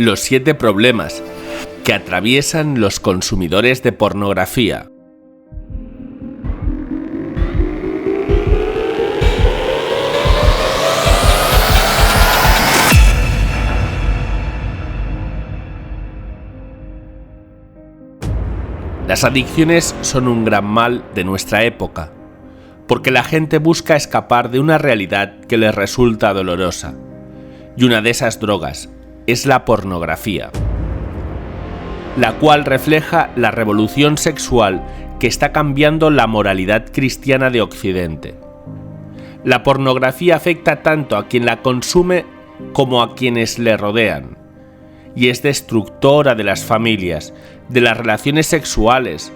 Los 7 problemas que atraviesan los consumidores de pornografía. Las adicciones son un gran mal de nuestra época, porque la gente busca escapar de una realidad que les resulta dolorosa, y una de esas drogas es la pornografía, la cual refleja la revolución sexual que está cambiando la moralidad cristiana de Occidente. La pornografía afecta tanto a quien la consume como a quienes le rodean, y es destructora de las familias, de las relaciones sexuales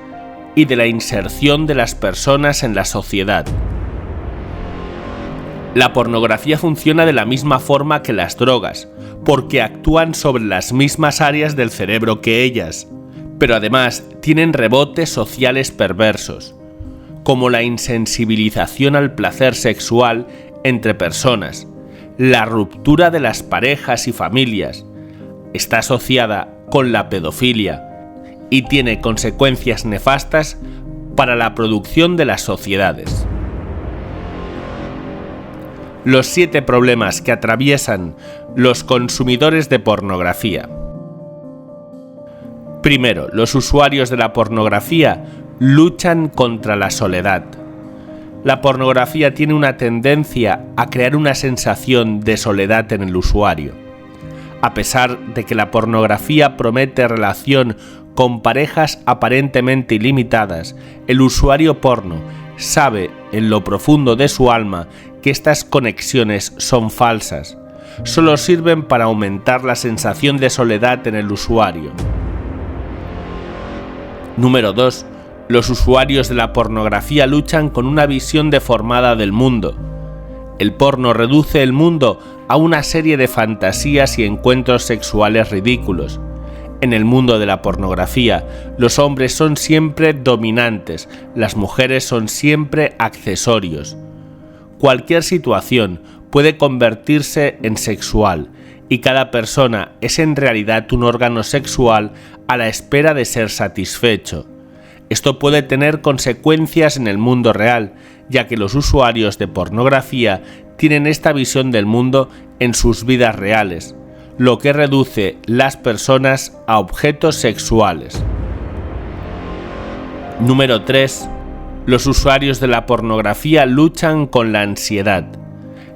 y de la inserción de las personas en la sociedad. La pornografía funciona de la misma forma que las drogas, porque actúan sobre las mismas áreas del cerebro que ellas, pero además tienen rebotes sociales perversos, como la insensibilización al placer sexual entre personas, la ruptura de las parejas y familias, está asociada con la pedofilia y tiene consecuencias nefastas para la producción de las sociedades. Los 7 problemas que atraviesan los consumidores de pornografía. Primero, los usuarios de la pornografía luchan contra la soledad. La pornografía tiene una tendencia a crear una sensación de soledad en el usuario. A pesar de que la pornografía promete relación con parejas aparentemente ilimitadas, el usuario porno sabe en lo profundo de su alma que estas conexiones son falsas, solo sirven para aumentar la sensación de soledad en el usuario. Número 2. Los usuarios de la pornografía luchan con una visión deformada del mundo. El porno reduce el mundo a una serie de fantasías y encuentros sexuales ridículos. En el mundo de la pornografía, los hombres son siempre dominantes, las mujeres son siempre accesorios. Cualquier situación puede convertirse en sexual y cada persona es en realidad un órgano sexual a la espera de ser satisfecho. Esto puede tener consecuencias en el mundo real, ya que los usuarios de pornografía tienen esta visión del mundo en sus vidas reales, lo que reduce las personas a objetos sexuales. Número 3. Los usuarios de la pornografía luchan con la ansiedad.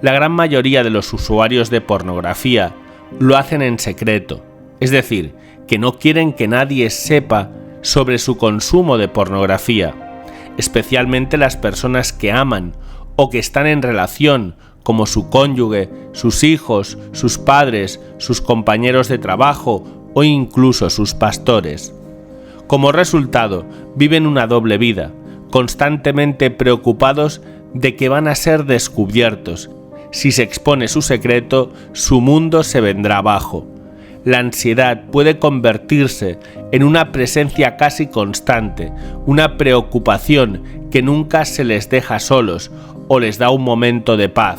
La gran mayoría de los usuarios de pornografía lo hacen en secreto, es decir, que no quieren que nadie sepa sobre su consumo de pornografía, especialmente las personas que aman o que están en relación, como su cónyuge, sus hijos, sus padres, sus compañeros de trabajo o incluso sus pastores. Como resultado, viven una doble vida, constantemente preocupados de que van a ser descubiertos. Si se expone su secreto, su mundo se vendrá abajo. La ansiedad puede convertirse en una presencia casi constante, una preocupación que nunca se les deja solos o les da un momento de paz.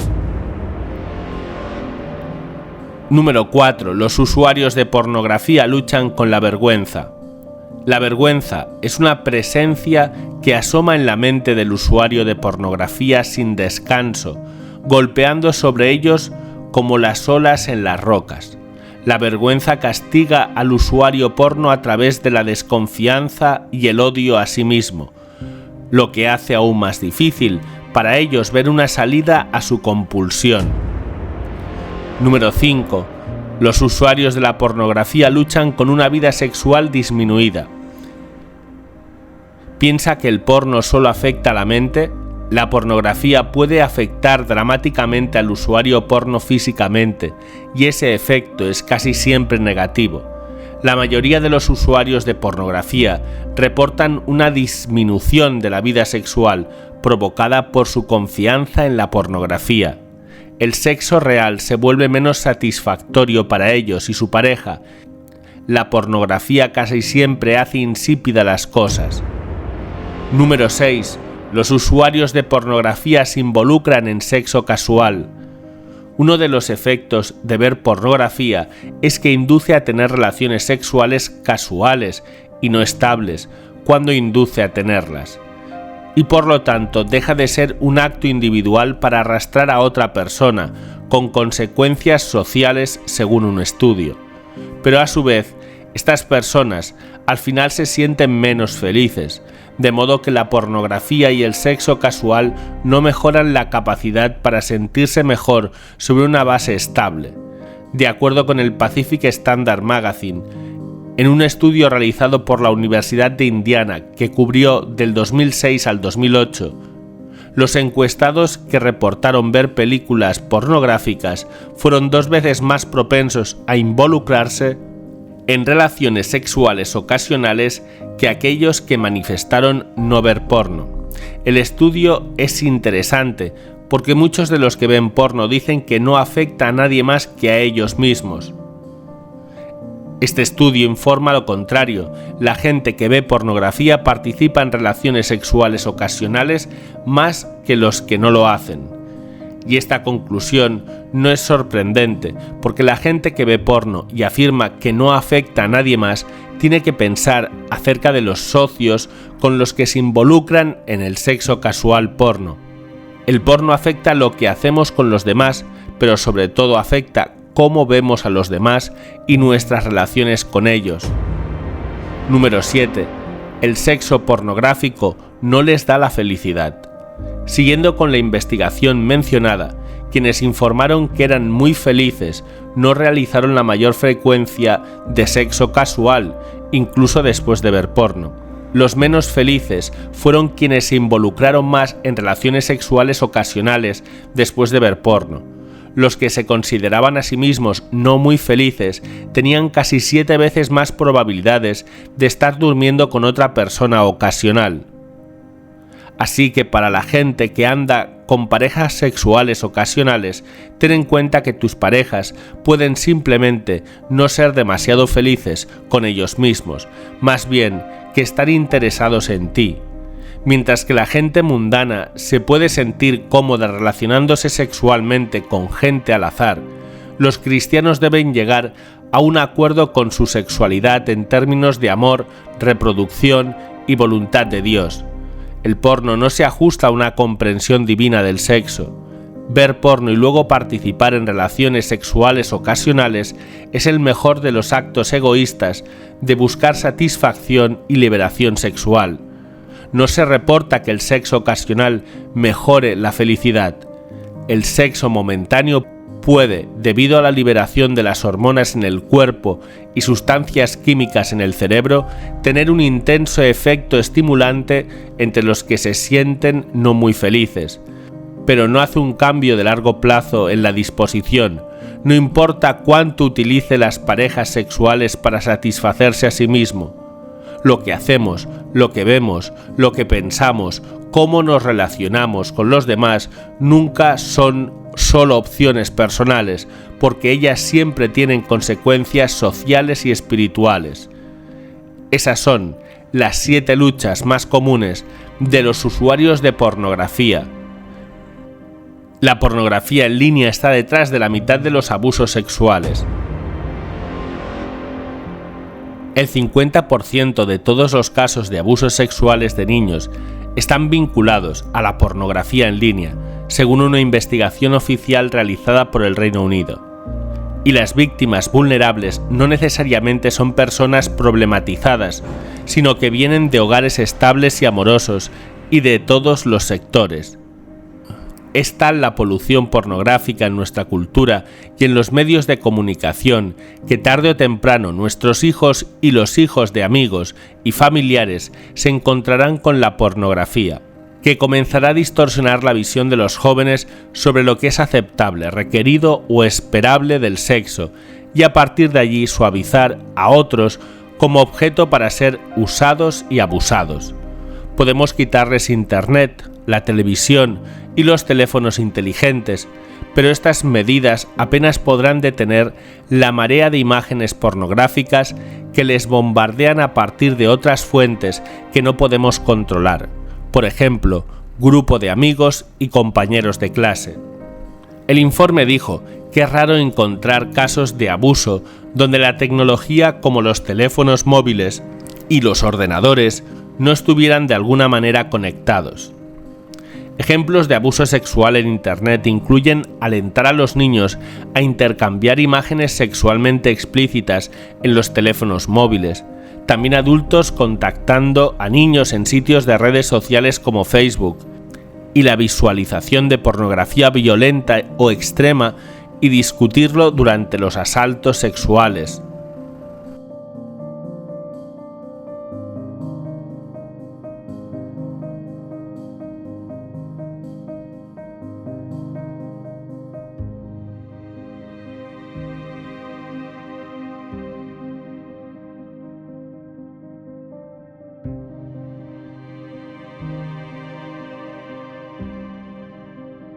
Número 4. Los usuarios de pornografía luchan con la vergüenza. La vergüenza es una presencia que asoma en la mente del usuario de pornografía sin descanso, golpeando sobre ellos como las olas en las rocas. La vergüenza castiga al usuario porno a través de la desconfianza y el odio a sí mismo, lo que hace aún más difícil para ellos ver una salida a su compulsión. Número 5. Los usuarios de la pornografía luchan con una vida sexual disminuida. ¿Piensa que el porno solo afecta a la mente? La pornografía puede afectar dramáticamente al usuario porno físicamente, y ese efecto es casi siempre negativo. La mayoría de los usuarios de pornografía reportan una disminución de la vida sexual provocada por su confianza en la pornografía. El sexo real se vuelve menos satisfactorio para ellos y su pareja. La pornografía casi siempre hace insípida las cosas. Número 6. Los usuarios de pornografía se involucran en sexo casual. Uno de los efectos de ver pornografía es que induce a tener relaciones sexuales casuales y no estables cuando induce a tenerlas. Y por lo tanto deja de ser un acto individual para arrastrar a otra persona, con consecuencias sociales según un estudio. Pero a su vez, estas personas al final se sienten menos felices, de modo que la pornografía y el sexo casual no mejoran la capacidad para sentirse mejor sobre una base estable. De acuerdo con el Pacific Standard Magazine, en un estudio realizado por la Universidad de Indiana que cubrió del 2006 al 2008, los encuestados que reportaron ver películas pornográficas fueron 2 veces más propensos a involucrarse en relaciones sexuales ocasionales que aquellos que manifestaron no ver porno. El estudio es interesante porque muchos de los que ven porno dicen que no afecta a nadie más que a ellos mismos. Este estudio informa lo contrario: la gente que ve pornografía participa en relaciones sexuales ocasionales más que los que no lo hacen. Y esta conclusión no es sorprendente, porque la gente que ve porno y afirma que no afecta a nadie más tiene que pensar acerca de los socios con los que se involucran en el sexo casual porno. El porno afecta lo que hacemos con los demás, pero sobre todo afecta cómo vemos a los demás y nuestras relaciones con ellos. Número 7. El sexo pornográfico no les da la felicidad. Siguiendo con la investigación mencionada, quienes informaron que eran muy felices no realizaron la mayor frecuencia de sexo casual, incluso después de ver porno. Los menos felices fueron quienes se involucraron más en relaciones sexuales ocasionales después de ver porno. Los que se consideraban a sí mismos no muy felices tenían casi 7 veces más probabilidades de estar durmiendo con otra persona ocasional. Así que para la gente que anda con parejas sexuales ocasionales, ten en cuenta que tus parejas pueden simplemente no ser demasiado felices con ellos mismos, más bien que estar interesados en ti. Mientras que la gente mundana se puede sentir cómoda relacionándose sexualmente con gente al azar, los cristianos deben llegar a un acuerdo con su sexualidad en términos de amor, reproducción y voluntad de Dios. El porno no se ajusta a una comprensión divina del sexo. Ver porno y luego participar en relaciones sexuales ocasionales es el mejor de los actos egoístas de buscar satisfacción y liberación sexual. No se reporta que el sexo ocasional mejore la felicidad. El sexo momentáneo puede, debido a la liberación de las hormonas en el cuerpo y sustancias químicas en el cerebro, tener un intenso efecto estimulante entre los que se sienten no muy felices. Pero no hace un cambio de largo plazo en la disposición. No importa cuánto utilice las parejas sexuales para satisfacerse a sí mismo. Lo que hacemos, lo que vemos, lo que pensamos, cómo nos relacionamos con los demás nunca son solo opciones personales, porque ellas siempre tienen consecuencias sociales y espirituales. Esas son las 7 luchas más comunes de los usuarios de pornografía. La pornografía en línea está detrás de la mitad de los abusos sexuales. El 50% de todos los casos de abusos sexuales de niños están vinculados a la pornografía en línea, según una investigación oficial realizada por el Reino Unido. Y las víctimas vulnerables no necesariamente son personas problematizadas, sino que vienen de hogares estables y amorosos y de todos los sectores. Es tal la polución pornográfica en nuestra cultura y en los medios de comunicación que tarde o temprano nuestros hijos y los hijos de amigos y familiares se encontrarán con la pornografía, que comenzará a distorsionar la visión de los jóvenes sobre lo que es aceptable, requerido o esperable del sexo, y a partir de allí suavizar a otros como objeto para ser usados y abusados. Podemos quitarles internet, la televisión y los teléfonos inteligentes, pero estas medidas apenas podrán detener la marea de imágenes pornográficas que les bombardean a partir de otras fuentes que no podemos controlar. Por ejemplo, grupo de amigos y compañeros de clase. El informe dijo que es raro encontrar casos de abuso donde la tecnología como los teléfonos móviles y los ordenadores no estuvieran de alguna manera conectados. Ejemplos de abuso sexual en Internet incluyen alentar a los niños a intercambiar imágenes sexualmente explícitas en los teléfonos móviles, también adultos contactando a niños en sitios de redes sociales como Facebook, y la visualización de pornografía violenta o extrema y discutirlo durante los asaltos sexuales.